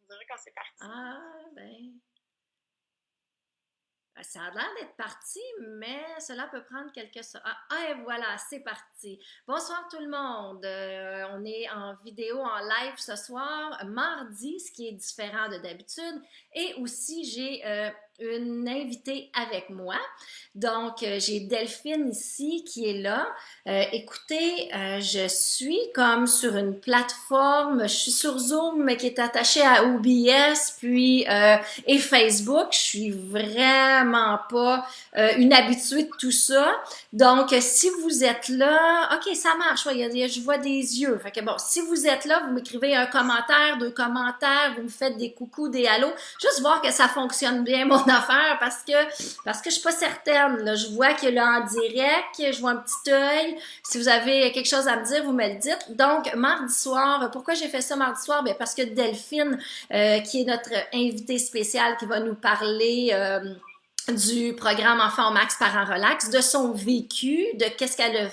On dirait que c'est parti. Ah, ben. Ça a l'air d'être parti, mais cela peut prendre quelques secondes. Et voilà, c'est parti. Bonsoir tout le monde. On est en vidéo, en live ce soir, mardi, ce qui est différent de d'habitude. Et aussi, j'ai une invitée avec moi. Donc, j'ai Delphine ici qui est là. Écoutez, je suis comme sur une plateforme, je suis sur Zoom mais qui est attachée à OBS, puis et Facebook. Je suis vraiment pas une habituée de tout ça. Donc, si vous êtes là, ok, ça marche. Ouais, je vois des yeux. Fait que bon, si vous êtes là, vous m'écrivez un commentaire, deux commentaires, vous me faites des coucous, des hallos, juste voir que ça fonctionne bien mon affaire parce que je suis pas certaine. Là. Je vois que là en direct, je vois un petit œil. Si vous avez quelque chose à me dire, vous me le dites. Donc, mardi soir, pourquoi j'ai fait ça mardi soir? Bien, parce que Delphine, qui est notre invitée spéciale, qui va nous parler du programme Enfant Max Parents Relax, de son vécu, de qu'est-ce qu'elle a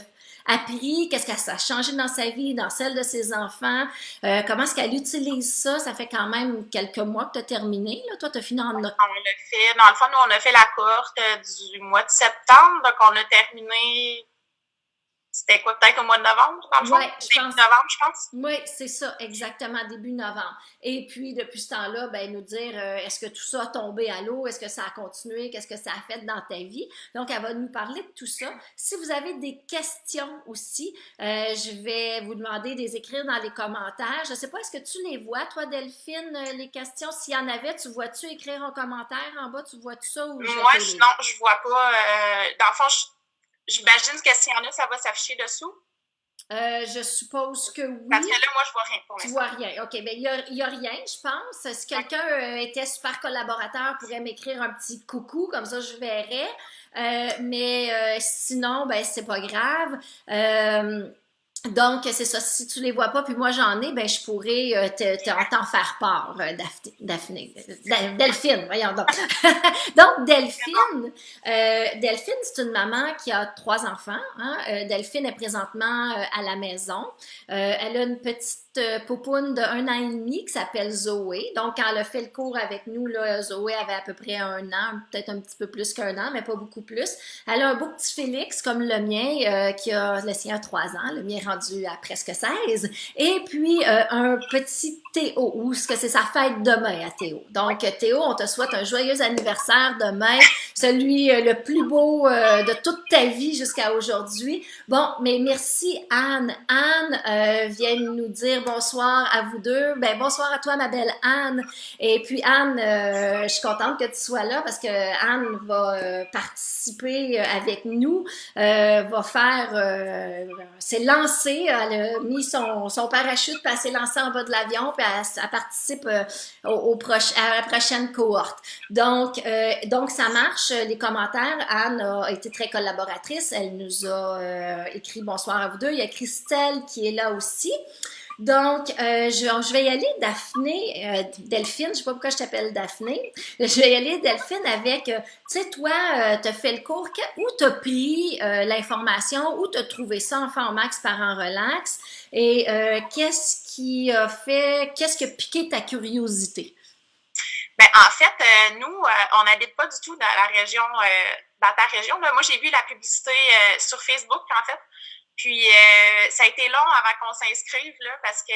appris, qu'est-ce que ça a changé dans sa vie, dans celle de ses enfants, comment est-ce qu'elle utilise ça. Ça fait quand même quelques mois que tu as terminé. Là. Toi, tu as fini en octobre. On l'a fait. Dans le fond, nous, on a fait la cohorte du mois de septembre. Donc, on a terminé. C'était quoi, peut-être au mois de novembre, dans le fond? Ouais, je Début pense. novembre, je pense. Oui, c'est ça, exactement, début novembre. Et puis, depuis ce temps-là, ben, nous dire est-ce que tout ça a tombé à l'eau, est-ce que ça a continué, qu'est-ce que ça a fait dans ta vie. Donc, elle va nous parler de tout ça. Si vous avez des questions aussi, je vais vous demander de les écrire dans les commentaires. Je ne sais pas, est-ce que tu les vois, toi, Delphine, les questions? S'il y en avait, tu vois-tu écrire un commentaire en bas, tu vois-tu ça ou je Moi, te les non, lis? je vois pas. Dans le fond, j'imagine que s'il y en a, ça va s'afficher dessous. Je suppose que Parce oui. que là, moi, je vois rien pour Tu l'instant. vois rien. OK, bien, il y a rien, je pense. Si quelqu'un était super collaborateur, pourrait m'écrire un petit coucou, comme ça je verrais. Mais sinon, ben, c'est pas grave. Donc, c'est ça. Si tu les vois pas, puis moi j'en ai, ben je pourrais t'en faire part, Daphné, Delphine, voyons donc. Donc, Delphine, c'est une maman qui a trois enfants. Hein. Delphine est présentement à la maison. Elle a une petite poupoune de 1 an et demi qui s'appelle Zoé. Donc, quand elle a fait le cours avec nous, là, Zoé avait à peu près 1 an, peut-être un petit peu plus qu'1 an, mais pas beaucoup plus. Elle a un beau petit Félix comme le mien, qui a le sien a 3 ans, le mien est rendu à presque 16. Et puis, un petit Théo, ou ce que c'est sa fête demain à Théo. Donc, Théo, on te souhaite un joyeux anniversaire demain, celui le plus beau de toute ta vie jusqu'à aujourd'hui. Bon, mais merci Anne. Anne vient nous dire bonsoir à vous deux. Ben, bonsoir à toi, ma belle Anne. Et puis Anne, je suis contente que tu sois là parce que Anne va participer avec nous, va faire, s'est lancée, elle a mis son parachute, puis elle s'est lancée en bas de l'avion, puis elle participe à la prochaine cohorte. Donc ça marche, les commentaires. Anne a été très collaboratrice, elle nous a écrit bonsoir à vous deux. Il y a Christelle qui est là aussi. Donc, je vais y aller, Daphné, Delphine, je ne sais pas pourquoi je t'appelle Daphné. Je vais y aller, Delphine, avec, tu sais, toi, tu as fait le cours, où tu as pris l'information, où tu as trouvé ça, Enfant Max, Parents Relax, et qu'est-ce qui a piqué ta curiosité? Ben, en fait, nous, on n'habite pas du tout dans la région, dans ta région. Là. Moi, j'ai vu la publicité sur Facebook, en fait. Puis, ça a été long avant qu'on s'inscrive, là, parce que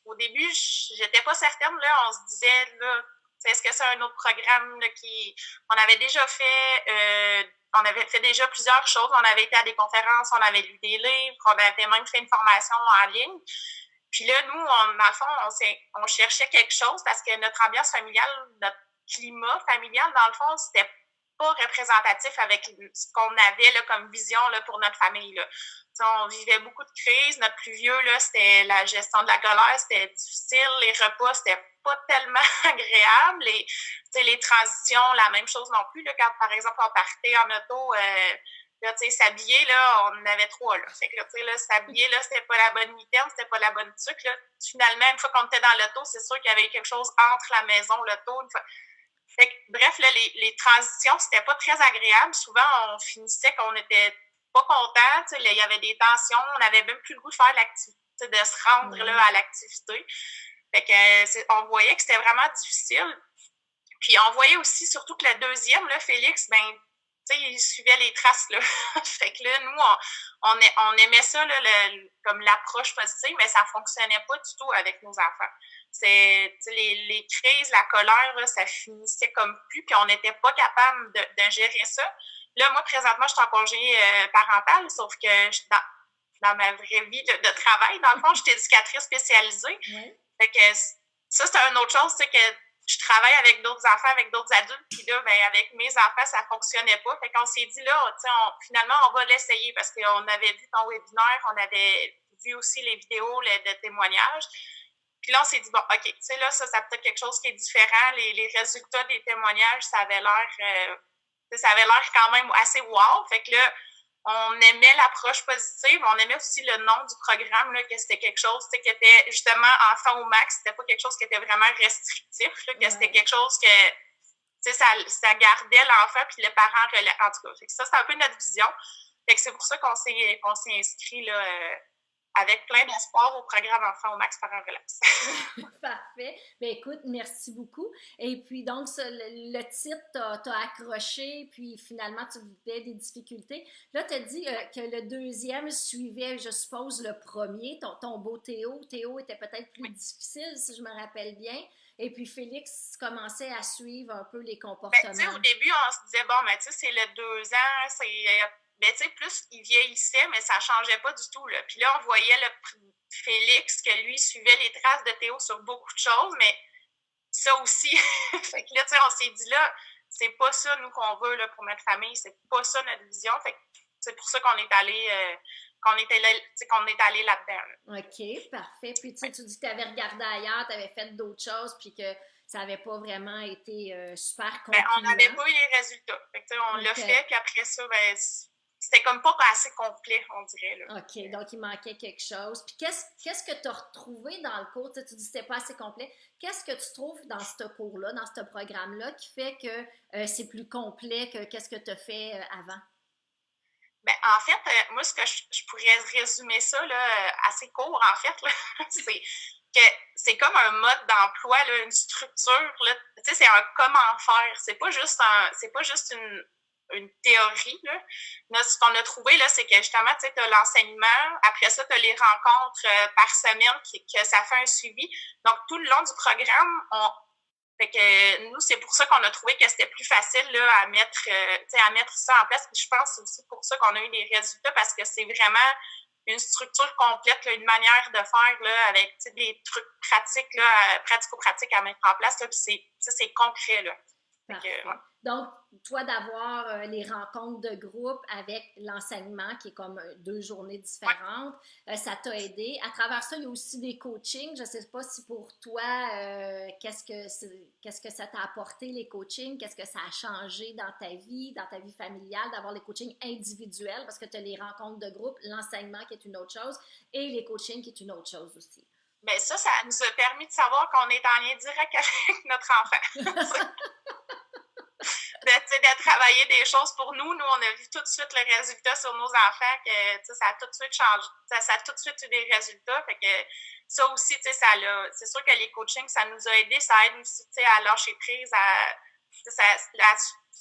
au début, j'étais pas certaine, là. On se disait, là, est-ce que c'est un autre programme, là, on avait déjà fait, on avait fait déjà plusieurs choses. On avait été à des conférences, on avait lu des livres, on avait même fait une formation en ligne. Puis là, nous, dans le fond, on cherchait quelque chose parce que notre ambiance familiale, notre climat familial, dans le fond, c'était pas représentatif avec ce qu'on avait là, comme vision là, pour notre famille. Là. On vivait beaucoup de crises. Notre plus vieux, là, c'était la gestion de la colère, c'était difficile. Les repas, c'était pas tellement agréable. Les transitions, la même chose non plus. Là, quand, par exemple, on partait en auto, là, tu sais, s'habiller, là, on en avait trois, là. Fait que, tu sais, là, s'habiller, là, c'était pas la bonne mitaine, c'était pas la bonne truc, là. Finalement, une fois qu'on était dans l'auto, c'est sûr qu'il y avait eu quelque chose entre la maison, l'auto, une fois. Fait que, bref, là, les transitions, c'était pas très agréable. Souvent, on finissait qu'on était pas content, tu sais, il y avait des tensions, on avait même plus le goût de faire l'activité, de se rendre, là, Ouais. à l'activité. Fait que on voyait que c'était vraiment difficile. Puis on voyait aussi, surtout que le deuxième, là, Félix, ben, tu sais, il suivait les traces, là. Fait que là, nous, on aimait ça, là, comme l'approche positive, mais ça fonctionnait pas du tout avec nos enfants. Les crises, la colère, là, ça finissait comme plus, puis on n'était pas capable de gérer ça. Là, moi, présentement, je suis en congé parental, sauf que dans ma vraie vie de travail, dans le fond, j'étais éducatrice spécialisée. Ouais. Fait que ça, c'est une autre chose, c'est que je travaille avec d'autres enfants, avec d'autres adultes, puis là, ben, avec mes enfants, ça fonctionnait pas. Fait qu'on s'est dit, là, finalement, on va l'essayer parce qu'on avait vu ton webinaire, on avait vu aussi les vidéos de témoignages. Puis là, on s'est dit, bon, OK, tu sais, là, ça peut-être quelque chose qui est différent. Les résultats des témoignages, ça avait l'air quand même assez wow. Fait que là, on aimait l'approche positive, on aimait aussi le nom du programme, là, que c'était quelque chose qui était justement enfant au max, c'était pas quelque chose qui était vraiment restrictif, là, que c'était quelque chose que ça gardait l'enfant puis le parent relais. En tout cas, fait que ça, c'est un peu notre vision. Fait que c'est pour ça qu'on s'est inscrit là, avec plein d'espoir au programme Enfant au max Parents relax. Parfait. Bien, écoute, merci beaucoup. Et puis, donc, le titre t'a accroché, puis finalement, tu vivais des difficultés. Là, tu as dit que le deuxième suivait, je suppose, le premier, ton beau Théo. Théo était peut-être plus difficile, si je me rappelle bien. Et puis, Félix commençait à suivre un peu les comportements. Ben, au début, on se disait, bon, ben, c'est le 2 ans, ben, plus il vieillissait, mais ça changeait pas du tout, là. Puis là, on voyait Félix, que lui suivait les traces de Théo sur beaucoup de choses, mais ça aussi, fait que là, on s'est dit, là, c'est pas ça, nous, qu'on veut, là, pour notre famille, c'est pas ça notre vision, fait que c'est pour ça qu'on est allé, qu'on est allé là-dedans. Là. OK, parfait. Puis, tu dis que tu avais regardé ailleurs, tu avais fait d'autres choses, puis que ça n'avait pas vraiment été super concluant. Ben, on n'avait pas eu les résultats. Fait que, on l'a fait, puis après ça, ben, c'était comme pas assez complet, on dirait. Là. OK, donc il manquait quelque chose. Puis qu'est-ce que tu as retrouvé dans le cours? Tu dis que c'était pas assez complet. Qu'est-ce que tu trouves dans ce cours-là, dans ce programme-là, qui fait que c'est plus complet que qu'est-ce que tu as fait avant? Ben, en fait, moi, ce que je pourrais résumer ça là, assez court, en fait, là, c'est que c'est comme un mode d'emploi, là, une structure. Là, c'est un comment faire. C'est pas juste une théorie. Là, ce qu'on a trouvé, là, c'est que justement, tu as l'enseignement. Après ça, tu as les rencontres par semaine que ça fait un suivi. Donc, tout le long du programme, fait que nous, c'est pour ça qu'on a trouvé que c'était plus facile là, à mettre ça en place. Puis je pense que c'est aussi pour ça qu'on a eu des résultats parce que c'est vraiment une structure complète, là, une manière de faire là, avec des trucs pratiques, là, pratico-pratiques à mettre en place. Là, puis c'est concret. Là. Parfait. Donc, toi, d'avoir les rencontres de groupe avec l'enseignement, qui est comme 2 journées différentes, ça t'a aidé. À travers ça, il y a aussi des coachings. Je ne sais pas si pour toi, qu'est-ce que ça t'a apporté, les coachings? Qu'est-ce que ça a changé dans ta vie familiale, d'avoir les coachings individuels, parce que tu as les rencontres de groupe, l'enseignement qui est une autre chose, et les coachings qui est une autre chose aussi. Bien, ça nous a permis de savoir qu'on est en lien direct avec notre enfant. de travailler des choses pour nous. Nous, on a vu tout de suite le résultat sur nos enfants, que ça a tout de suite changé. Ça a tout de suite eu des résultats. Fait que ça aussi, c'est sûr que les coachings, ça nous a aidés. Ça aide aussi à lâcher prise,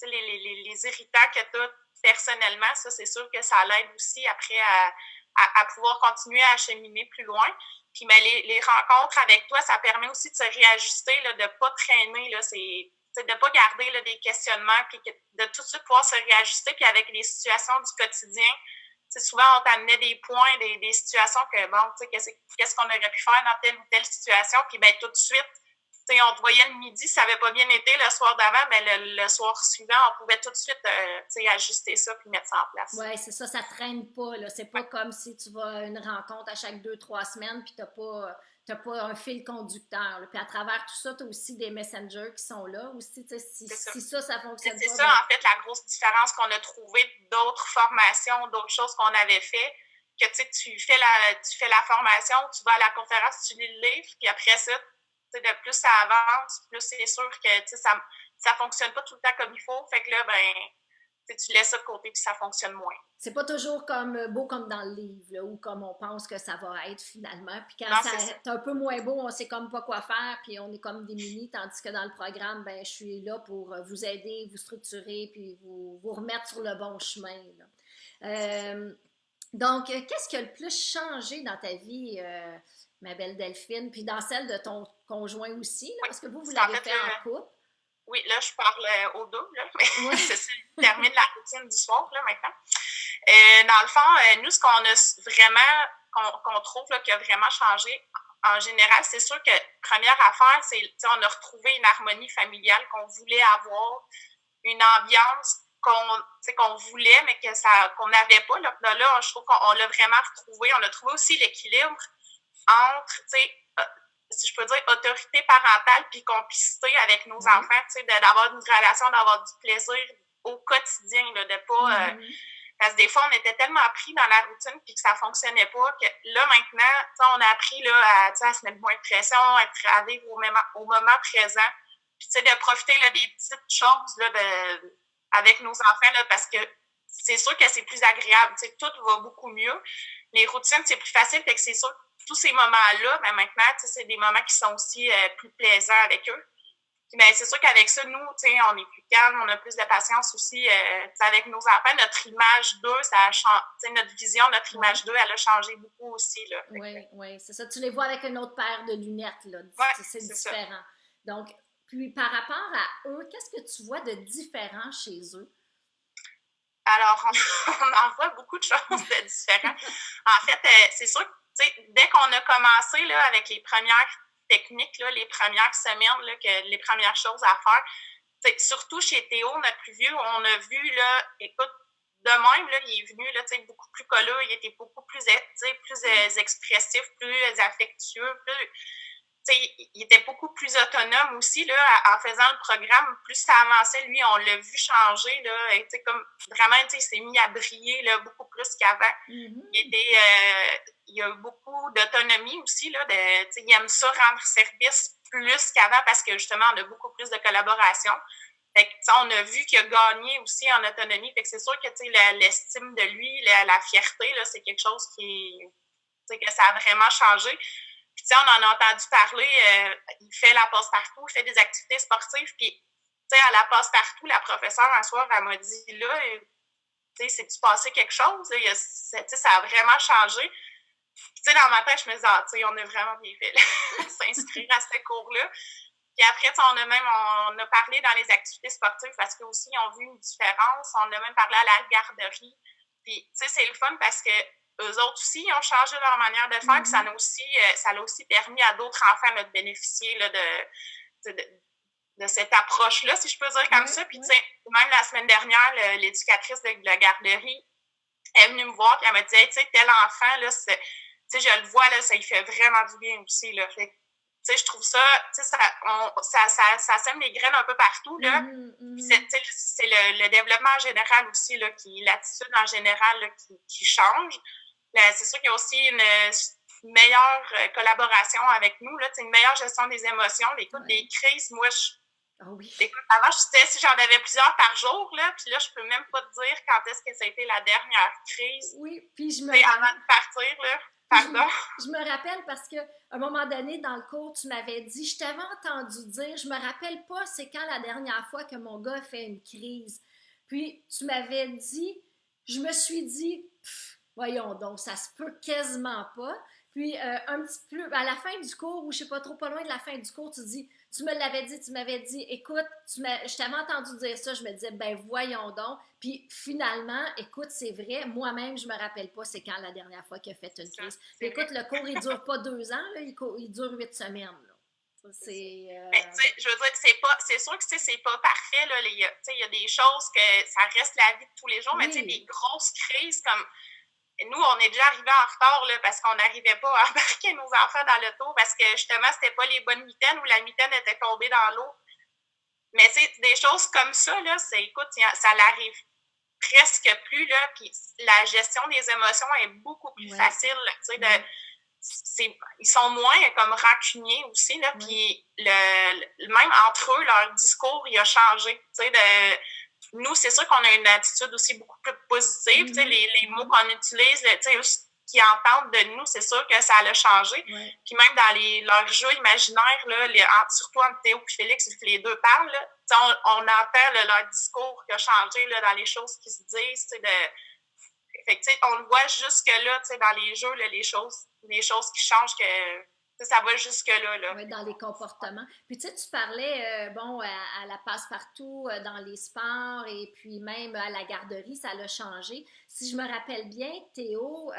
les irritants que tu as personnellement. Ça, c'est sûr que ça l'aide aussi après à pouvoir continuer à cheminer plus loin. Puis mais les rencontres avec toi, ça permet aussi de se réajuster, là, de ne pas traîner. Là, de ne pas garder là, des questionnements, puis de tout de suite pouvoir se réajuster, puis avec les situations du quotidien. Souvent, on t'amenait des points, des situations que, bon, qu'est-ce qu'on aurait pu faire dans telle ou telle situation, puis ben tout de suite, on te voyait le midi, ça n'avait pas bien été le soir d'avant, ben le soir suivant, on pouvait tout de suite ajuster ça puis mettre ça en place. Oui, c'est ça, ça ne traîne pas. Là. C'est pas comme si tu vas à une rencontre à chaque 2-3 semaines puis tu n'as pas un fil conducteur. Là. Puis à travers tout ça, tu as aussi des messengers qui sont là aussi. Si ça fonctionne c'est pas. C'est ça, en fait, la grosse différence qu'on a trouvée d'autres formations, d'autres choses qu'on avait fait, que tu fais la formation, tu vas à la conférence, tu lis le livre, puis après ça, de plus ça avance, plus c'est sûr que ça fonctionne pas tout le temps comme il faut. Fait que là, ben, tu laisses ça de côté puis ça fonctionne moins. C'est pas toujours beau comme dans le livre, là, ou comme on pense que ça va être finalement. Puis quand Non, ça c'est ça. est un peu moins beau, on sait comme pas quoi faire, puis on est comme démunis, tandis que dans le programme, ben je suis là pour vous aider, vous structurer, puis vous remettre sur le bon chemin. Là. Donc, qu'est-ce qui a le plus changé dans ta vie, ma belle Delphine, puis dans celle de ton conjoint aussi, là, Oui, parce que vous en l'avez fait, fait en couple. oui, là, je parle au double, là, mais Ouais. c'est ça, je termine la routine du soir, là, maintenant. Dans le fond, nous, ce qu'on a vraiment, qu'on trouve là, qui a vraiment changé, en général, c'est sûr que première affaire, c'est on a retrouvé une harmonie familiale qu'on voulait avoir, une ambiance qu'on voulait, mais qu'on n'avait pas. Là, je trouve qu'on l'a vraiment retrouvé. On a trouvé aussi l'équilibre entre, si je peux dire, autorité parentale puis complicité avec nos enfants, d'avoir une relation, d'avoir du plaisir au quotidien, là, de pas... parce que des fois, on était tellement pris dans la routine puis que ça fonctionnait pas que là, maintenant, on a appris là, à se mettre moins de pression, à vivre au moment présent. Puis, de profiter là, des petites choses là, avec nos enfants là, parce que c'est sûr que c'est plus agréable. Tout va beaucoup mieux. Les routines, c'est plus facile. Fait que c'est sûr que tous ces moments-là, ben, maintenant, c'est des moments qui sont aussi plus plaisants avec eux. Puis, ben, c'est sûr qu'avec ça, nous, on est plus calme, on a plus de patience aussi avec nos enfants. Notre image d'eux, ça a changé, notre vision, notre image d'eux, elle a changé beaucoup aussi. Là. Oui, c'est ça. Tu les vois avec une autre paire de lunettes, là. C'est différent. Ça. Donc, puis par rapport à eux, qu'est-ce que tu vois de différent chez eux? Alors, on en voit beaucoup de choses de différents. En fait, c'est sûr que dès qu'on a commencé là, avec les premières techniques, là, les premières semaines, là, les premières choses à faire, surtout chez Théo, notre plus vieux, on a vu, là, écoute, de même, là, il est venu là, beaucoup plus colleux, il était beaucoup plus expressif, plus affectueux, il était beaucoup plus autonome aussi là, en faisant le programme. Plus ça avançait, lui, on l'a vu changer. Là, et, comme, vraiment, il s'est mis à briller là, beaucoup plus qu'avant. Il a beaucoup d'autonomie aussi. Là, il aime ça rendre service plus qu'avant parce que justement, on a beaucoup plus de collaboration. Fait que, on a vu qu'il a gagné aussi en autonomie. Fait que c'est sûr que l'estime de lui, la fierté, là, c'est quelque chose que ça a vraiment changé. Puis, on en a entendu parler, il fait la passe-partout, il fait des activités sportives, puis, à la passe-partout, la professeure, un soir, elle m'a dit, là, c'est-tu passé quelque chose? Là? Ça a vraiment changé. Puis, dans ma tête, je me disais, on a vraiment bien fait, là, s'inscrire à ce cours-là. Puis après, on a parlé dans les activités sportives parce qu'eux aussi, ils ont vu une différence. On a même parlé à la garderie. Puis, c'est le fun parce que eux autres aussi, ils ont changé leur manière de faire, puis ça l'a aussi permis à d'autres enfants là, de bénéficier là, de cette approche-là, si je peux dire comme ça. Puis, même la semaine dernière, l'éducatrice de la garderie est venue me voir, puis elle m'a dit, hey, tel enfant, là, je le vois, là, ça lui fait vraiment du bien aussi. Là. Fait, je trouve ça, ça sème les graines un peu partout. Là. C'est le développement en général aussi, là, l'attitude en général là, qui change. C'est sûr qu'il y a aussi une meilleure collaboration avec nous, là, une meilleure gestion des émotions. Écoute, des crises, moi, écoute, avant, si j'en avais plusieurs par jour, là, puis là, je peux même pas te dire quand est-ce que ça a été la dernière crise. Oui, puis avant de partir, là. Pardon. Je me rappelle parce qu'à un moment donné, dans le cours, tu m'avais dit, je t'avais entendu dire, je me rappelle pas c'est quand la dernière fois que mon gars a fait une crise. Puis, tu m'avais dit, je me suis dit, voyons donc, ça se peut quasiment pas. Puis, un petit peu, à la fin du cours, ou je sais pas trop, pas loin de la fin du cours, tu me l'avais dit, tu m'avais dit, écoute, je t'avais entendu dire ça, je me disais, ben voyons donc. Puis finalement, écoute, c'est vrai, moi-même, je me rappelle pas c'est quand la dernière fois qu'il a fait une crise. Puis écoute, le cours, il dure pas 2 ans, là, il dure 8 semaines. Là. Ça, c'est, je veux dire que c'est sûr que c'est pas parfait. Là, il y a des choses que ça reste la vie de tous les jours, mais des grosses crises comme. Nous, on est déjà arrivés en retard là, parce qu'on n'arrivait pas à embarquer nos enfants dans l'auto parce que justement, c'était pas les bonnes mitaines ou la mitaine était tombée dans l'eau. Mais des choses comme ça, là, écoute, ça l'arrive presque plus, là, puis la gestion des émotions est beaucoup plus facile, là, ils sont moins comme rancuniers aussi, là, puis même entre eux, leur discours, il a changé, nous, c'est sûr qu'on a une attitude aussi beaucoup plus positive. Tu sais, les mots qu'on utilise, tu sais, qui entendent de nous, c'est sûr que ça allait changer. Ouais. Puis même dans leurs jeux imaginaires, là, surtout entre Théo et Félix, vu que les deux parlent, là, on entend là, leur discours qui a changé là, dans les choses qu'ils se disent. Fait que, on le voit jusque-là, dans les jeux, là, les choses qui changent, que ça va jusque-là. Là. Oui, dans les comportements. Puis tu sais, tu parlais, bon, à la passe-partout, dans les sports et puis même à la garderie, ça l'a changé. Si je me rappelle bien, Théo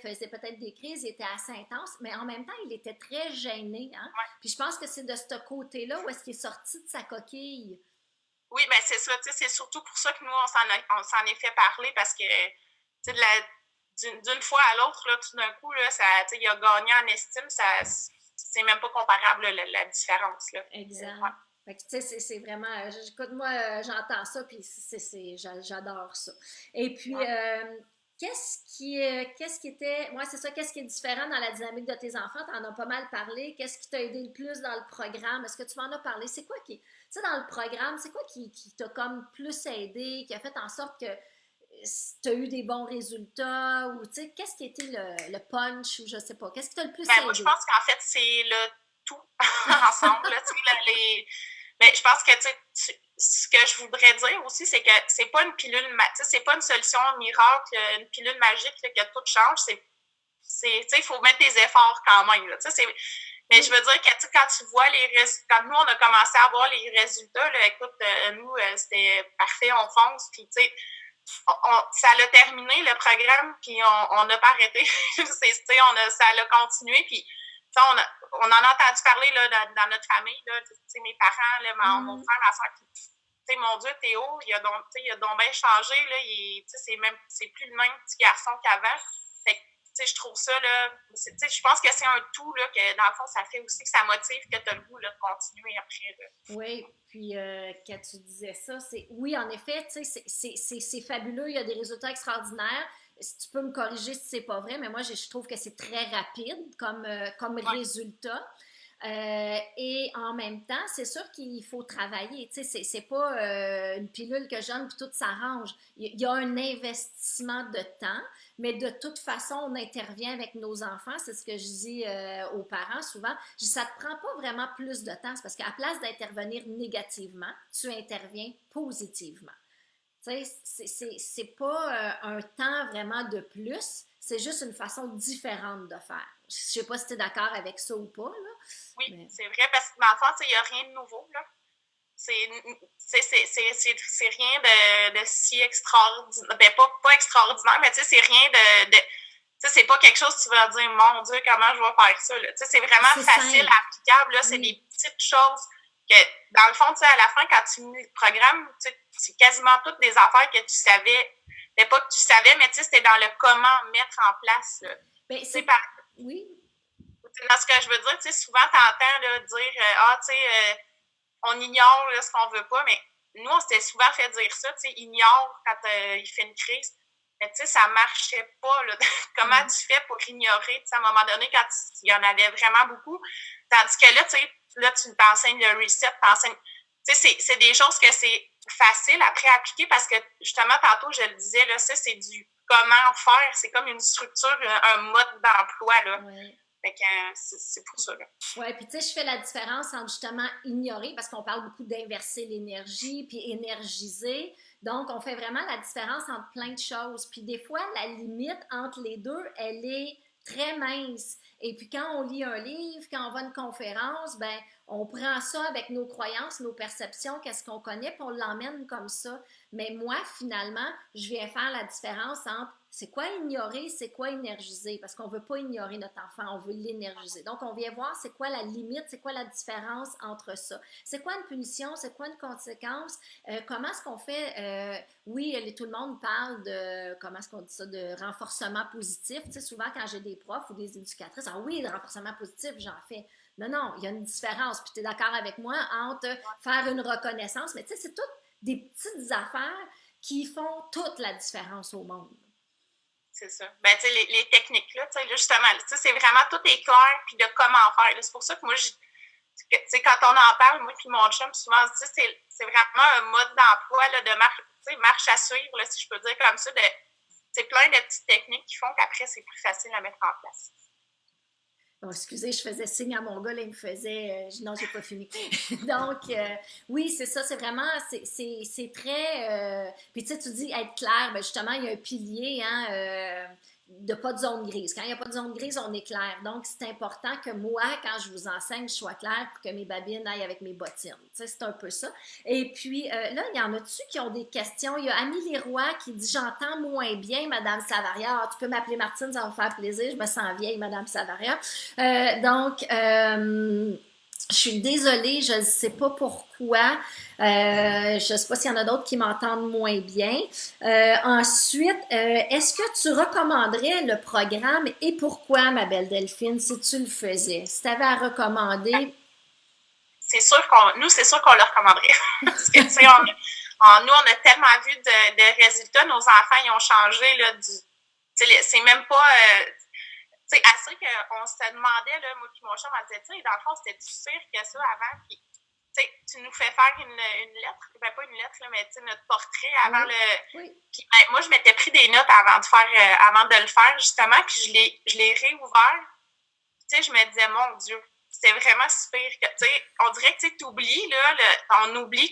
faisait peut-être des crises, il était assez intense, mais en même temps, il était très gêné. Hein? Ouais. Puis je pense que c'est de ce côté-là où est-ce qu'il est sorti de sa coquille. Oui, ben c'est ça. C'est surtout pour ça que nous, on s'en est fait parler parce que d'une fois à l'autre, là, tout d'un coup, là, il a gagné en estime, c'est même pas comparable la différence. Là. Exact. Ouais. Fait que, tu sais, c'est vraiment. Écoute, moi, j'entends ça, puis j'adore ça. Et puis, qu'est-ce qui était. Moi, c'est ça, qu'est-ce qui est différent dans la dynamique de tes enfants? Tu en as pas mal parlé. Qu'est-ce qui t'a aidé le plus dans le programme? Est-ce que tu m'en as parlé? C'est quoi qui. Tu sais, dans le programme, c'est quoi qui t'a comme plus aidé, qui a fait en sorte que tu as eu des bons résultats? Ou, tu sais, qu'est-ce qui était le punch, ou je sais pas? Qu'est-ce qui t'a le plus aidé? Moi, je pense qu'en fait, c'est le tout ensemble. Là, mais je pense que ce que je voudrais dire aussi, c'est que c'est pas une pilule, c'est pas une solution miracle, une pilule magique là, que tout change. Il faut mettre des efforts quand même. Là, mais je veux dire que quand tu vois les résultats, quand nous, on a commencé à voir les résultats, là, écoute, nous, c'était parfait, on fonce, puis tu sais, ça a terminé le programme, puis on n'a pas arrêté. Ça a continué, puis on en a entendu parler là, dans notre famille, là, mes parents, là, mon frère, ma soeur, mon Dieu, Théo, il a donc bien changé, là, c'est plus le même petit garçon qu'avant. Fait que, je trouve ça, là, je pense que c'est un tout, là, que dans le fond, ça fait aussi que ça motive que tu as le goût là, de continuer après. Là. Oui, puis quand tu disais ça, oui, en effet, c'est fabuleux, il y a des résultats extraordinaires. Si tu peux me corriger si c'est pas vrai, mais moi, je trouve que c'est très rapide comme résultat. Et en même temps, c'est sûr qu'il faut travailler. Tu sais, c'est pas une pilule que je donne puis tout s'arrange. Il y a un investissement de temps, mais de toute façon, on intervient avec nos enfants. C'est ce que je dis aux parents souvent. Je dis, ça te prend pas vraiment plus de temps. C'est parce qu'à la place d'intervenir négativement, tu interviens positivement. Tu sais, c'est pas un temps vraiment de plus, c'est juste une façon différente de faire. Je sais pas si tu es d'accord avec ça ou pas, là. Oui, mais... c'est vrai, parce que dans le fond, il n'y a rien de nouveau, là. C'est rien de si extraordinaire. Ben, pas extraordinaire, mais c'est rien de c'est pas quelque chose que tu vas dire, mon Dieu, comment je vais faire ça, là. C'est vraiment facile, applicable, là. C'est des petites choses que, dans le fond, à la fin, quand tu mets le programme, c'est quasiment toutes des affaires que tu savais, mais pas que tu savais, mais c'était dans le comment mettre en place, là. Ben, oui. Dans ce que je veux dire, souvent, t'entends là, dire, on ignore là, ce qu'on veut pas, mais nous, on s'était souvent fait dire ça, ignore quand il fait une crise. Mais ça marchait pas, là. Comment tu fais pour ignorer, à un moment donné, quand il y en avait vraiment beaucoup. Tandis que là, tu t'enseignes le reset, c'est des choses que c'est facile après à appliquer parce que, justement, tantôt, je le disais, là, ça, c'est du comment faire. C'est comme une structure, un mode d'emploi, là. Ouais. Fait que c'est pour ça, là. Oui, puis tu sais, je fais la différence entre justement ignorer, parce qu'on parle beaucoup d'inverser l'énergie, puis énergiser. Donc, on fait vraiment la différence entre plein de choses. Puis des fois, la limite entre les deux, elle est très mince. Et puis quand on lit un livre, quand on va à une conférence, ben on prend ça avec nos croyances, nos perceptions, qu'est-ce qu'on connaît, puis on l'emmène comme ça. Mais moi, finalement, je viens faire la différence entre c'est quoi ignorer, c'est quoi énergiser, parce qu'on ne veut pas ignorer notre enfant, on veut l'énergiser. Donc, on vient voir c'est quoi la limite, c'est quoi la différence entre ça. C'est quoi une punition, c'est quoi une conséquence, comment est-ce qu'on fait, oui, tout le monde parle de, comment est-ce qu'on dit ça, de renforcement positif. Tu sais, souvent quand j'ai des profs ou des éducatrices, ah oui, le renforcement positif, j'en fais. Non, il y a une différence. Puis tu es d'accord avec moi entre faire une reconnaissance, mais tu sais, c'est toutes des petites affaires qui font toute la différence au monde. C'est ça. Ben, tu sais, les techniques, là, justement, c'est vraiment tout est clair, puis de comment faire. C'est pour ça que moi, Quand on en parle, moi et mon chum, souvent, c'est vraiment un mode d'emploi là, de marche à suivre, là, si je peux dire comme ça. C'est plein de petites techniques qui font qu'après, c'est plus facile à mettre en place. Bon, excusez, je faisais signe à mon gars, là, il me faisait. Non, j'ai pas fini. Donc, oui, c'est ça, c'est vraiment, c'est très. Puis, tu sais, tu dis être clair, ben justement, il y a un pilier, hein, de pas de zone grise. Quand il n'y a pas de zone grise, on est clair. Donc, c'est important que moi, quand je vous enseigne, je sois claire pour que mes babines aillent avec mes bottines. Tu sais, c'est un peu ça. Et puis, là, il y en a-tu qui ont des questions? Il y a Amélie Leroy qui dit: J'entends moins bien, Madame Savaria. Alors, tu peux m'appeler Martine, ça va me faire plaisir. Je me sens vieille, Madame Savaria. Je suis désolée, je ne sais pas pourquoi. Je ne sais pas s'il y en a d'autres qui m'entendent moins bien. Ensuite, est-ce que tu recommanderais le programme et pourquoi, ma belle Delphine, si tu le faisais? Si tu avais à recommander. Nous, c'est sûr qu'on le recommanderait. Parce que, tu sais, nous, on a tellement vu de résultats. Nos enfants, ils ont changé, là, c'est même pas... c'est assez qu'on se demandait, là, moi et mon chum, on disait, tu sais, dans le fond, c'était plus sûr que ça avant. Puis, tu nous fais faire une lettre, ben pas une lettre, là, mais notre portrait avant Oui. Puis, ben, moi, je m'étais pris des notes avant de le faire, justement, puis je l'ai réouvert. Tu sais, je me disais, mon Dieu, c'était vraiment super. Tu sais, on dirait que tu oublies, là, on oublie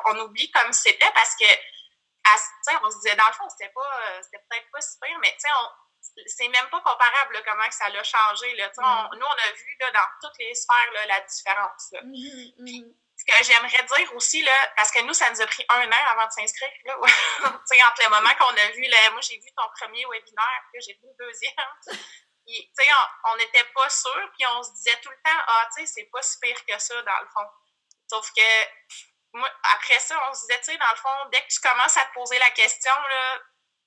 on oublie comme c'était parce que, on se disait, dans le fond, c'était peut-être pas super, mais tu sais, c'est même pas comparable là, comment que ça l'a changé. Là. Nous, on a vu là, dans toutes les sphères là, la différence. Là. Puis, ce que j'aimerais dire aussi, là, parce que nous, ça nous a pris 1 an avant de s'inscrire. Là, entre le moment qu'on a vu, là, moi, j'ai vu ton premier webinaire, puis j'ai vu le deuxième. Puis, on n'était pas sûrs, puis on se disait tout le temps, c'est pas si pire que ça, dans le fond. Sauf que, moi, après ça, on se disait, dans le fond, dès que tu commences à te poser la question, là,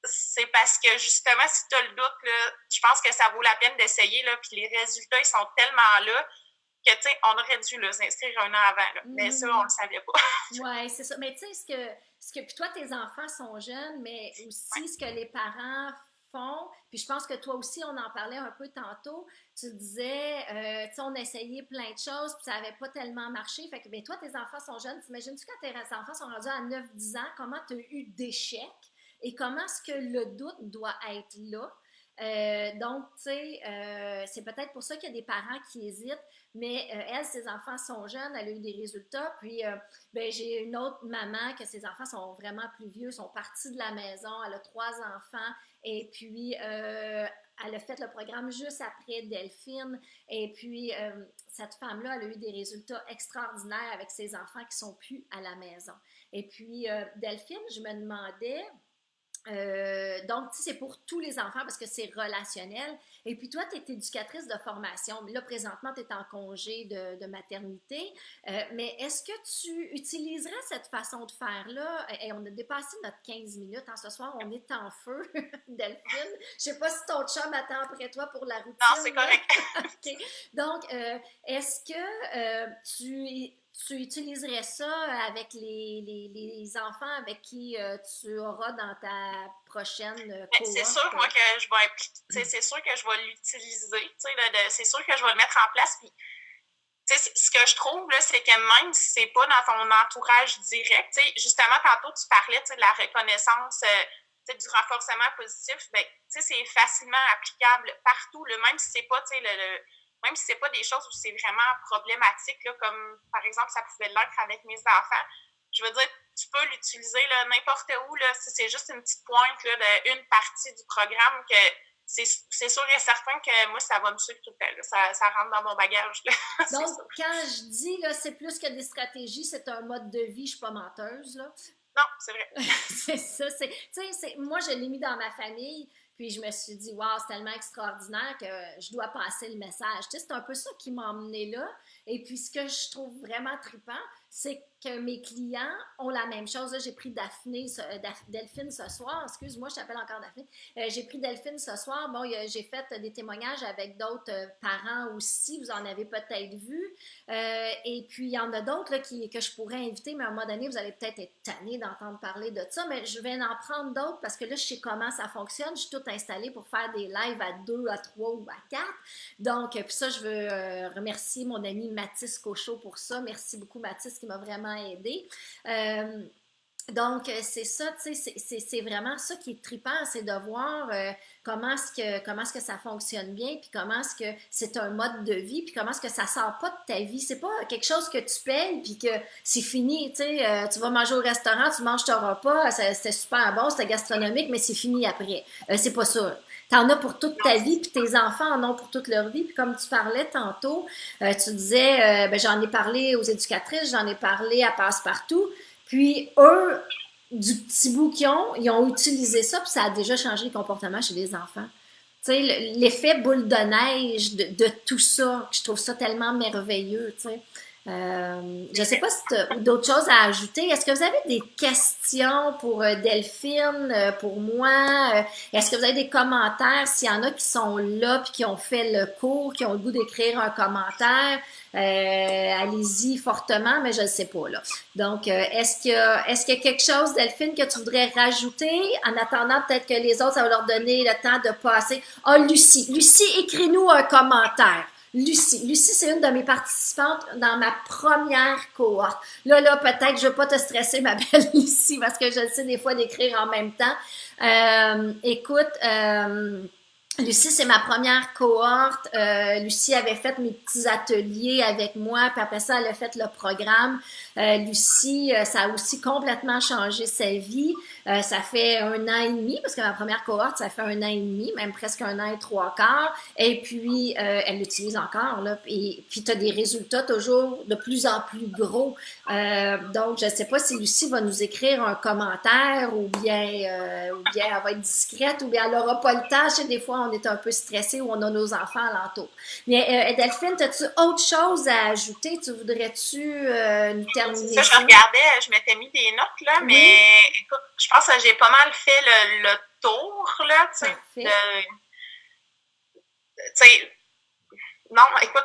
c'est parce que justement, si tu as le doute, là, je pense que ça vaut la peine d'essayer, là, puis les résultats, ils sont tellement là que, on aurait dû s'inscrire 1 an avant. Là. Mais ça, on le savait pas. Oui, c'est ça. Mais tu sais, puis toi, tes enfants sont jeunes, mais aussi ce que les parents font, puis je pense que toi aussi, on en parlait un peu tantôt, tu disais, tu sais, on a essayé plein de choses, puis ça n'avait pas tellement marché. Fait que, ben, toi, tes enfants sont jeunes. T'imagines-tu quand tes enfants sont rendus à 9-10 ans, comment tu as eu d'échecs et comment est-ce que le doute doit être là? Donc, tu sais, c'est peut-être pour ça qu'il y a des parents qui hésitent, mais elle, ses enfants sont jeunes, elle a eu des résultats. Puis, ben, j'ai une autre maman que ses enfants sont vraiment plus vieux, sont partis de la maison, elle a 3 enfants, et puis elle a fait le programme juste après Delphine. Et puis, cette femme-là, elle a eu des résultats extraordinaires avec ses enfants qui ne sont plus à la maison. Et puis, Delphine, je me demandais, donc, tu sais, c'est pour tous les enfants parce que c'est relationnel. Et puis, toi, tu es éducatrice de formation. Là, présentement, tu es en congé de maternité. Mais est-ce que tu utiliserais cette façon de faire-là? Et on a dépassé notre 15 minutes. Hein, ce soir, on est en feu, Delphine. Je sais pas si ton chum attend après toi pour la routine. Non, c'est correct. OK. Donc, est-ce que tu utiliserais ça avec les enfants avec qui tu auras dans ta prochaine cohorte? C'est sûr, moi, que je vais c'est sûr que je vais l'utiliser. C'est sûr que je vais le mettre en place. Puis, ce que je trouve, là, c'est que même si c'est pas dans ton entourage direct, justement, tantôt, tu parlais de la reconnaissance, du renforcement positif, ben, c'est facilement applicable partout, là, même si c'est pas, même si c'est pas des choses où c'est vraiment problématique, là, comme par exemple ça pouvait l'être avec mes enfants, je veux dire, tu peux l'utiliser là, n'importe où, là, si c'est juste une petite pointe là, d'une partie du programme que c'est sûr et certain que moi, ça va me suivre tout le temps. Ça rentre dans mon bagage. Là. Donc, quand je dis là, c'est plus que des stratégies, c'est un mode de vie, je suis pas menteuse. Là. Non, c'est vrai. C'est ça. Moi, je l'ai mis dans ma famille. Puis je me suis dit, wow, c'est tellement extraordinaire que je dois passer le message. C'est un peu ça qui m'a emmené là. Et puis ce que je trouve vraiment trippant, c'est que mes clients ont la même chose. Là, j'ai pris Delphine ce soir. Excuse-moi, je t'appelle encore Daphné. J'ai pris Delphine ce soir. Bon, j'ai fait des témoignages avec d'autres parents aussi. Vous en avez peut-être vu. Et puis, il y en a d'autres là, que je pourrais inviter, mais à un moment donné, vous allez peut-être être tannés d'entendre parler de ça. Mais je vais en prendre d'autres parce que là, je sais comment ça fonctionne. Je suis toute installée pour faire des lives à 2, à 3 ou à 4. Donc, puis ça, je veux remercier mon amie Mathis Cochot pour ça. Merci beaucoup, Mathis, qui m'a vraiment aidée. Donc, c'est ça, tu sais, c'est vraiment ça qui est trippant, c'est de voir comment est-ce que ça fonctionne bien, puis comment est-ce que c'est un mode de vie, puis comment est-ce que ça sort pas de ta vie. C'est pas quelque chose que tu payes, puis que c'est fini, tu sais, tu vas manger au restaurant, tu manges ton repas, c'était super bon, c'était gastronomique, mais c'est fini après. C'est pas ça. T'en as pour toute ta vie, puis tes enfants en ont pour toute leur vie. Puis comme tu parlais tantôt, tu disais, ben, j'en ai parlé aux éducatrices, j'en ai parlé à Passepartout. Puis eux, du petit bout qu'ils ont, ils ont utilisé ça, puis ça a déjà changé le comportement chez les enfants. Tu sais, l'effet boule de neige de tout ça, je trouve ça tellement merveilleux, tu sais. Je ne sais pas si tu as d'autres choses à ajouter. Est-ce que vous avez des questions pour Delphine, pour moi? Est-ce que vous avez des commentaires? S'il y en a qui sont là puis qui ont fait le cours, qui ont le goût d'écrire un commentaire, allez-y fortement, mais je ne sais pas là. Donc, est-ce qu'il y a quelque chose, Delphine, que tu voudrais rajouter? En attendant, peut-être que les autres, ça va leur donner le temps de passer. Ah, Lucie. Lucie, écris-nous un commentaire. Lucie, c'est une de mes participantes dans ma première cohorte. Là, peut-être, je ne veux pas te stresser, ma belle Lucie, parce que je le sais des fois d'écrire en même temps. Écoute, Lucie, c'est ma première cohorte. Lucie avait fait mes petits ateliers avec moi, puis après ça, elle a fait le programme. Lucie, ça a aussi complètement changé sa vie. Ça fait 1 an et demi, parce que ma première cohorte, ça fait 1 an et demi, même presque 1 an et 3 quarts. Et puis, elle l'utilise encore, là. Et puis, tu as des résultats toujours de plus en plus gros. Donc, je ne sais pas si Lucie va nous écrire un commentaire ou bien elle va être discrète ou bien elle n'aura pas le temps. Je sais, des fois, on est un peu stressé ou on a nos enfants alentour. Mais Delphine, as-tu autre chose à ajouter? Tu voudrais-tu nous terminer? Ça, je regardais, je m'étais mis des notes, là, oui. Mais écoute, je pense que j'ai pas mal fait le tour, là, tu sais. Non, écoute,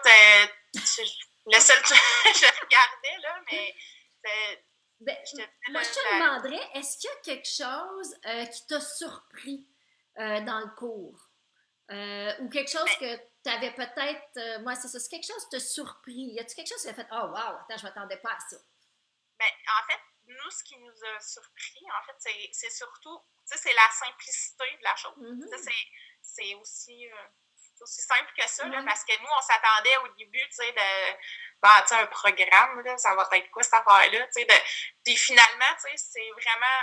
le seul que je regardais, là, mais... moi, je te demanderais, est-ce qu'il y a quelque chose qui t'a surpris dans le cours? Ou quelque chose que tu avais peut-être... moi, c'est ça. C'est quelque chose qui t'a surpris. Y a-t-il quelque chose qui a fait « Oh, wow, attends, je m'attendais pas à ça. » En fait, nous, ce qui nous a surpris, en fait, c'est surtout, tu sais, c'est la simplicité de la chose. Mm-hmm. C'est aussi simple que ça, là, parce que nous, on s'attendait au début, tu sais, un programme, là, ça va être quoi cette affaire-là, tu sais, puis finalement, tu sais, c'est vraiment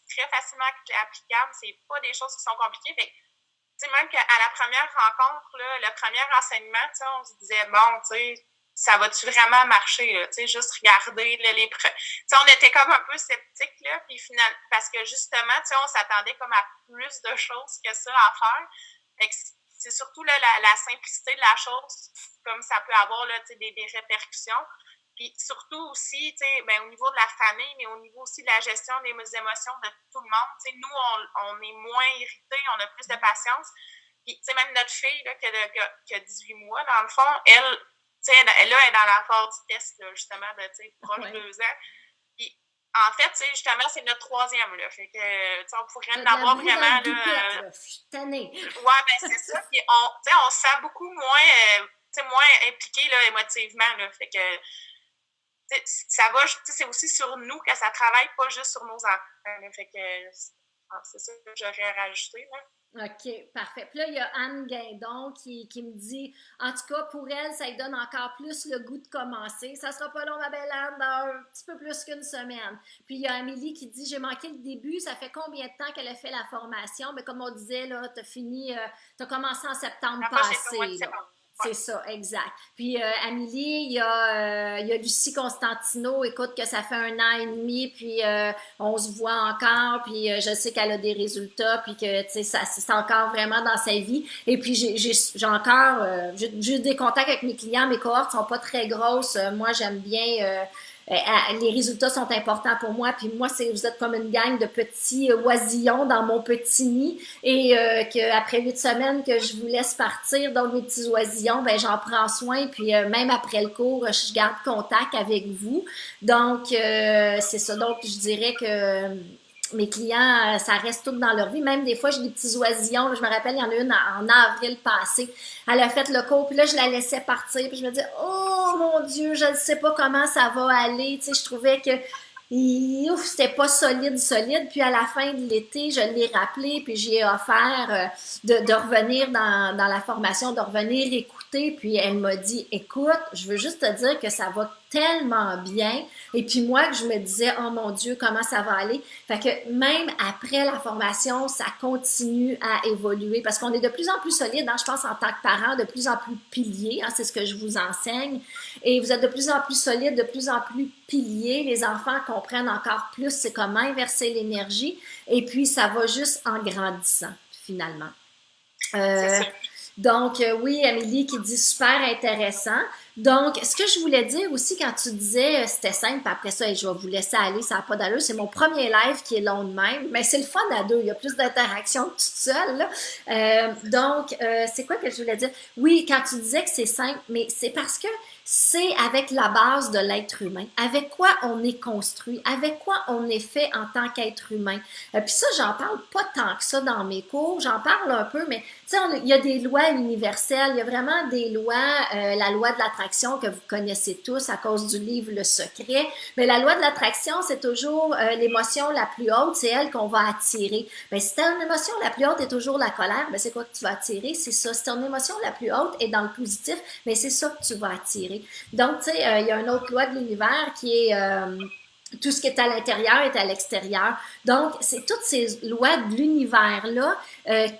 très facilement applicable, c'est pas des choses qui sont compliquées, fait tu sais, même qu'à la première rencontre, là, le premier enseignement, tu sais, on se disait, bon, tu sais, ça va-tu vraiment marcher, là, tu sais, juste regarder, là, tu sais, on était comme un peu sceptiques, là, puis finalement, parce que justement, tu sais, on s'attendait comme à plus de choses que ça à faire, fait que c'est surtout, là, la simplicité de la chose, comme ça peut avoir, là, tu sais, des répercussions. Puis surtout aussi, tu sais, au niveau de la famille, mais au niveau aussi de la gestion des émotions de tout le monde. Tu sais, nous, on est moins irrités, on a plus de patience. Puis, tu sais, même notre fille, là, qui a 18 mois, dans le fond, elle, tu sais, elle est dans la phase du test, là, justement, de, tu sais, proche de 2 ans. Puis, en fait, tu sais, justement, c'est notre 3e, là. Fait que, tu sais, on pourrait en avoir vraiment, là. Je suis tannée. Ouais, c'est ça. Puis, on se sent beaucoup moins impliqué, là, émotivement, là. Fait que, ça va, c'est aussi sur nous que ça travaille, pas juste sur nos enfants. Fait que c'est ça que j'aurais rajouté. Là. OK, parfait. Puis là, il y a Anne Guindon qui me dit, en tout cas, pour elle, ça lui donne encore plus le goût de commencer. Ça sera pas long, ma belle Anne, dans un petit peu plus qu'une semaine. Puis il y a Amélie qui dit, j'ai manqué le début, ça fait combien de temps qu'elle a fait la formation? Mais comme on disait, là, t'as commencé en septembre passé. C'est ça, exact. Puis Amélie, il y a Lucie Constantino, écoute, que ça fait 1 an et demi, puis on se voit encore, puis je sais qu'elle a des résultats, puis que, tu sais, c'est encore vraiment dans sa vie. Et puis j'ai encore, j'ai des contacts avec mes clients, mes cohortes sont pas très grosses. Moi, j'aime bien... les résultats sont importants pour moi, puis moi, vous êtes comme une gang de petits oisillons dans mon petit nid, et qu'après 8 semaines que je vous laisse partir, donc mes petits oisillons, ben j'en prends soin, puis même après le cours, je garde contact avec vous. Donc, c'est ça. Donc, je dirais que mes clients, ça reste tout dans leur vie. Même des fois, j'ai des petits oisillons. Là, je me rappelle, il y en a une en avril passé. Elle a fait le cours, puis là, je la laissais partir. Puis je me disais, oh mon Dieu, je ne sais pas comment ça va aller. Tu sais, je trouvais que ouf, c'était pas solide, solide. Puis à la fin de l'été, je l'ai rappelé, puis j'ai offert de revenir dans la formation, de revenir écouter. Puis elle m'a dit, écoute, je veux juste te dire que ça va tellement bien. Et puis moi, que je me disais, oh mon Dieu, comment ça va aller? Fait que même après la formation, ça continue à évoluer parce qu'on est de plus en plus solide, hein, je pense, en tant que parent, de plus en plus piliers, hein, c'est ce que je vous enseigne. Et vous êtes de plus en plus solide, de plus en plus piliers. Les enfants comprennent encore plus c'est comment inverser l'énergie. Et puis, ça va juste en grandissant, finalement. Euh, donc, oui, Amélie qui dit super intéressant. Donc, ce que je voulais dire aussi quand tu disais c'était simple, puis après ça, je vais vous laisser aller, ça n'a pas d'allure. C'est mon premier live qui est long de même, mais c'est le fun à deux. Il y a plus d'interaction que toute seule. Là. C'est quoi que je voulais dire? Oui, quand tu disais que c'est simple, mais c'est parce que c'est avec la base de l'être humain. Avec quoi on est construit, avec quoi on est fait en tant qu'être humain. Puis ça, j'en parle pas tant que ça dans mes cours. J'en parle un peu, mais tu sais, il y a des lois universelles. Il y a vraiment des lois, la loi de l'attraction que vous connaissez tous à cause du livre Le Secret. Mais la loi de l'attraction, c'est toujours l'émotion la plus haute, c'est elle qu'on va attirer. Mais si ton émotion la plus haute est toujours la colère, ben c'est quoi que tu vas attirer? C'est ça. Si ton émotion la plus haute est dans le positif, mais c'est ça que tu vas attirer. Donc, tu sais, il y a une autre loi de l'univers qui est tout ce qui est à l'intérieur est à l'extérieur. Donc, c'est toutes ces lois de l'univers-là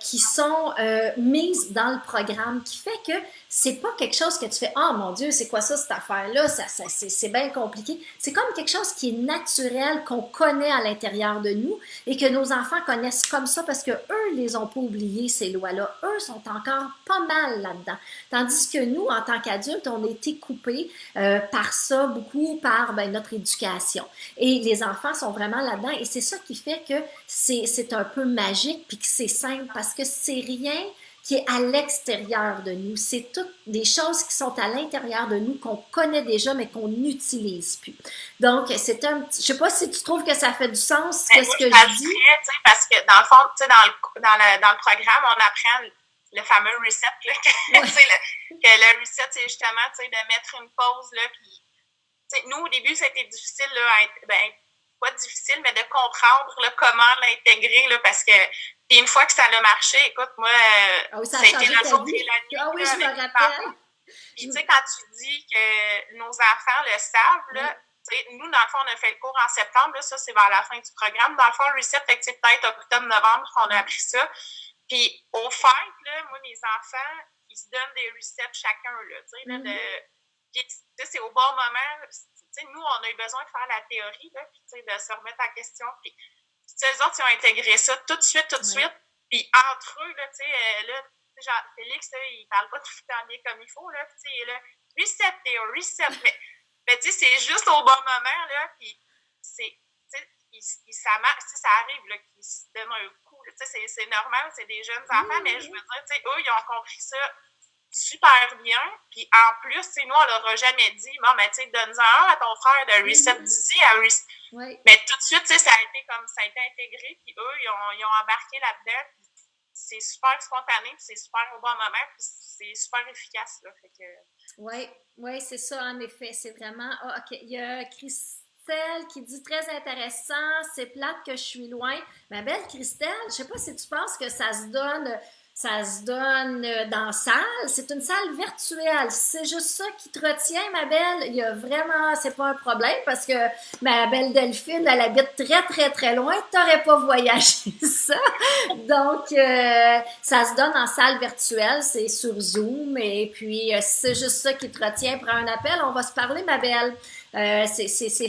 qui sont mises dans le programme, qui fait que c'est pas quelque chose que tu fais « Oh mon Dieu, c'est quoi ça, cette affaire-là? C'est bien compliqué. » C'est comme quelque chose qui est naturel, qu'on connaît à l'intérieur de nous et que nos enfants connaissent comme ça parce que eux les ont pas oubliés, ces lois-là. Eux sont encore pas mal là-dedans. Tandis que nous, en tant qu'adultes, on a été coupés par ça, beaucoup par notre éducation. Et les enfants sont vraiment là-dedans et c'est ça qui fait que c'est un peu magique puis que c'est simple parce que c'est rien qui est à l'extérieur de nous. C'est toutes des choses qui sont à l'intérieur de nous qu'on connaît déjà mais qu'on n'utilise plus. Donc, c'est un petit... Je sais pas si tu trouves que ça fait du sens ce que je dis. Parce que dans le fond, dans le programme, on apprend le fameux reset, là, que le reset, c'est justement de mettre une pause, là, puis nous, au début, ça a été difficile, là, pas difficile, mais de comprendre là, comment l'intégrer, là, parce que puis une fois que ça a marché, écoute, moi, ça a été la journée et la nuit. Ah oui, je me rappelle. Puis tu sais, quand tu dis que nos enfants le savent, là, nous, dans le fond, on a fait le cours en septembre, là, ça, c'est vers la fin du programme. Dans le fond, Reset, fait que c'est peut-être octobre-novembre qu'on a appris ça. Puis au fait, là, moi, mes enfants, ils se donnent des resets chacun, là, tu sais, c'est au bon moment. Nous, on a eu besoin de faire la théorie, là, puis de se remettre en question. Puis eux autres, ils ont intégré ça tout de suite. Puis entre eux, là, genre, Félix, là, il parle pas tout le temps bien comme il faut, là. Puis il est là, reset, Théo, reset. Mais tu sais, c'est juste au bon moment, là. Puis ça arrive, là, qu'ils se donnent un coup. C'est normal, c'est des jeunes enfants, mais je veux dire, eux, ils ont compris ça super bien. Puis en plus, nous, on leur a jamais dit, bon, ben, tu sais, donne-en un à ton frère de reset d'ici à reset. Mais tout de suite, ça a été intégré, puis eux, ils ont embarqué là-dedans. C'est super spontané, puis c'est super au bon moment, puis c'est super efficace, là. Fait que... Oui, c'est ça, en effet. C'est vraiment... Ah, OK, il y a Christelle qui dit « Très intéressant, c'est plate que je suis loin. » Ma belle Christelle, je sais pas si tu penses que ça se donne dans la salle. C'est une salle virtuelle. C'est juste ça qui te retient, ma belle. Il y a vraiment, c'est pas un problème parce que ma belle Delphine, elle habite très, très, très loin. T'aurais pas voyagé ça. Donc, ça se donne en salle virtuelle. C'est sur Zoom. Et puis, c'est juste ça qui te retient. Prends un appel. On va se parler, ma belle. C'est ça.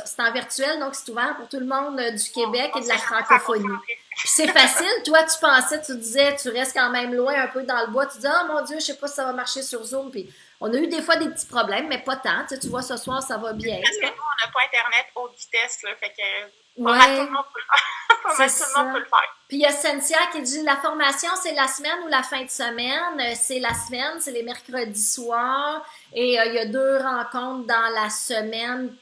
C'est en virtuel, donc c'est ouvert pour tout le monde du Québec et de la francophonie. Puis c'est facile. Toi, tu disais, tu restes quand même loin un peu dans le bois. Tu dis, oh mon Dieu, je sais pas si ça va marcher sur Zoom. Puis on a eu des fois des petits problèmes, mais pas tant. Tu vois, ce soir, ça va bien. Parce que nous, on n'a pas Internet haute vitesse, là. Fait que tout le monde peut le faire. Puis il y a Cynthia qui dit la formation, c'est la semaine ou la fin de semaine? C'est la semaine, c'est les mercredis soirs. Et il y a 2 rencontres dans la semaine.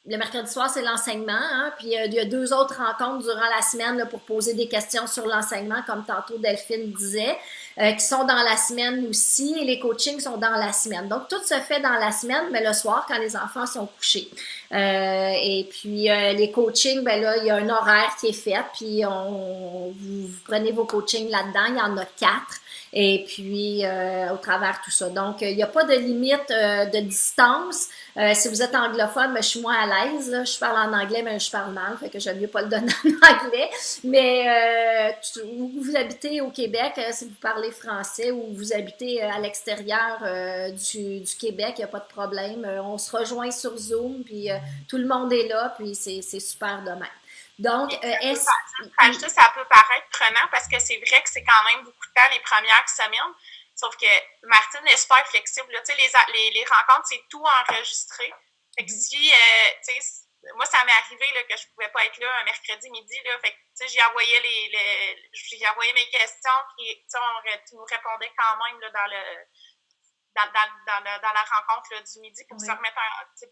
le mercredi soir, c'est l'enseignement, hein, puis il y a 2 autres rencontres durant la semaine là, pour poser des questions sur l'enseignement, comme tantôt Delphine disait, qui sont dans la semaine aussi, et les coachings sont dans la semaine. Donc, tout se fait dans la semaine, mais le soir, quand les enfants sont couchés. Et puis, les coachings, ben là, il y a un horaire qui est fait, puis vous prenez vos coachings là-dedans, il y en a 4. Et puis, au travers tout ça. Donc, il n'y a pas de limite de distance. Si vous êtes anglophone, ben, je suis moins à l'aise. Là. Je parle en anglais, mais je parle mal, fait que j'aime mieux pas le donner en anglais. Mais où vous habitez au Québec, si vous parlez français ou vous habitez à l'extérieur du Québec, il n'y a pas de problème. On se rejoint sur Zoom, puis tout le monde est là, puis c'est super de même. Donc, est-ce... Rajouter, ça peut paraître prenant parce que c'est vrai que c'est quand même beaucoup de temps les premières semaines. Sauf que Martine est super flexible. Là. Tu sais, les rencontres, c'est tout enregistré. Fait que si, tu sais, moi, ça m'est arrivé là, que je pouvais pas être là un mercredi midi. Là, fait que, tu sais, j'ai envoyé mes questions, puis tu nous répondais quand même là, dans la rencontre là, du midi pour se remettre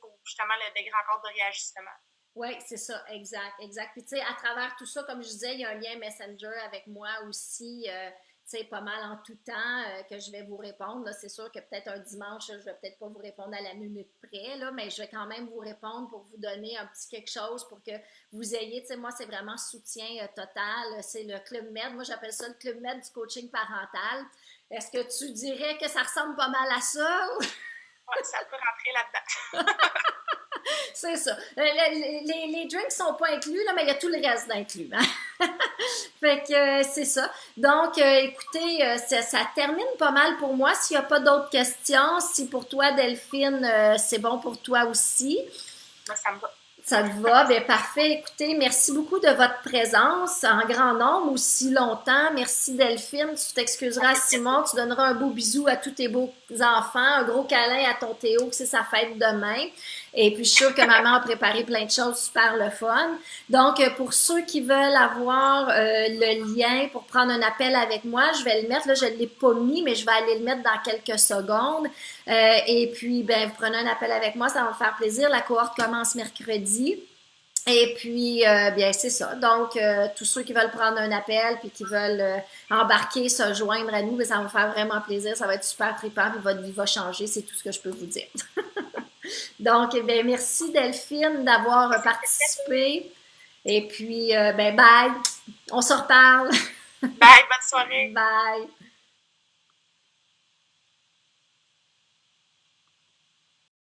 pour justement des rencontres de réajustement. Oui, c'est ça, exact, exact. Puis, tu sais, à travers tout ça, comme je disais, il y a un lien Messenger avec moi aussi, tu sais, pas mal en tout temps que je vais vous répondre. Là, c'est sûr que peut-être un dimanche, je vais peut-être pas vous répondre à la minute près, là, mais je vais quand même vous répondre pour vous donner un petit quelque chose pour que vous ayez, tu sais, moi, c'est vraiment soutien total. C'est le Club Med. Moi, j'appelle ça le Club Med du coaching parental. Est-ce que tu dirais que ça ressemble pas mal à ça? Oui, ça peut rentrer là-dedans. C'est ça. Les drinks sont pas inclus, là, mais il y a tout le reste d'inclus. Hein? Fait que c'est ça. Donc, écoutez, ça termine pas mal pour moi. S'il n'y a pas d'autres questions, si pour toi, Delphine, c'est bon pour toi aussi. Ben, ça me va. Ça te va? Bien, parfait. Écoutez, merci beaucoup de votre présence en grand nombre aussi longtemps. Merci Delphine. Tu t'excuseras à Simon. Tu donneras un beau bisou à tous tes beaux enfants. Un gros câlin à ton Théo, que c'est sa fête demain. Et puis, je suis sûre que maman a préparé plein de choses super le fun. Donc, pour ceux qui veulent avoir le lien pour prendre un appel avec moi, je vais le mettre. Là, je ne l'ai pas mis, mais je vais aller le mettre dans quelques secondes. Et puis, ben, vous prenez un appel avec moi, ça va me faire plaisir. La cohorte commence mercredi. Et puis, bien, c'est ça. Donc, tous ceux qui veulent prendre un appel puis qui veulent embarquer, se joindre à nous, bien, ça va me faire vraiment plaisir. Ça va être super trippant puis votre vie va changer. C'est tout ce que je peux vous dire. Donc, bien, merci Delphine d'avoir participé. Et puis, ben, bye. On se reparle. Bye, bonne soirée. Bye.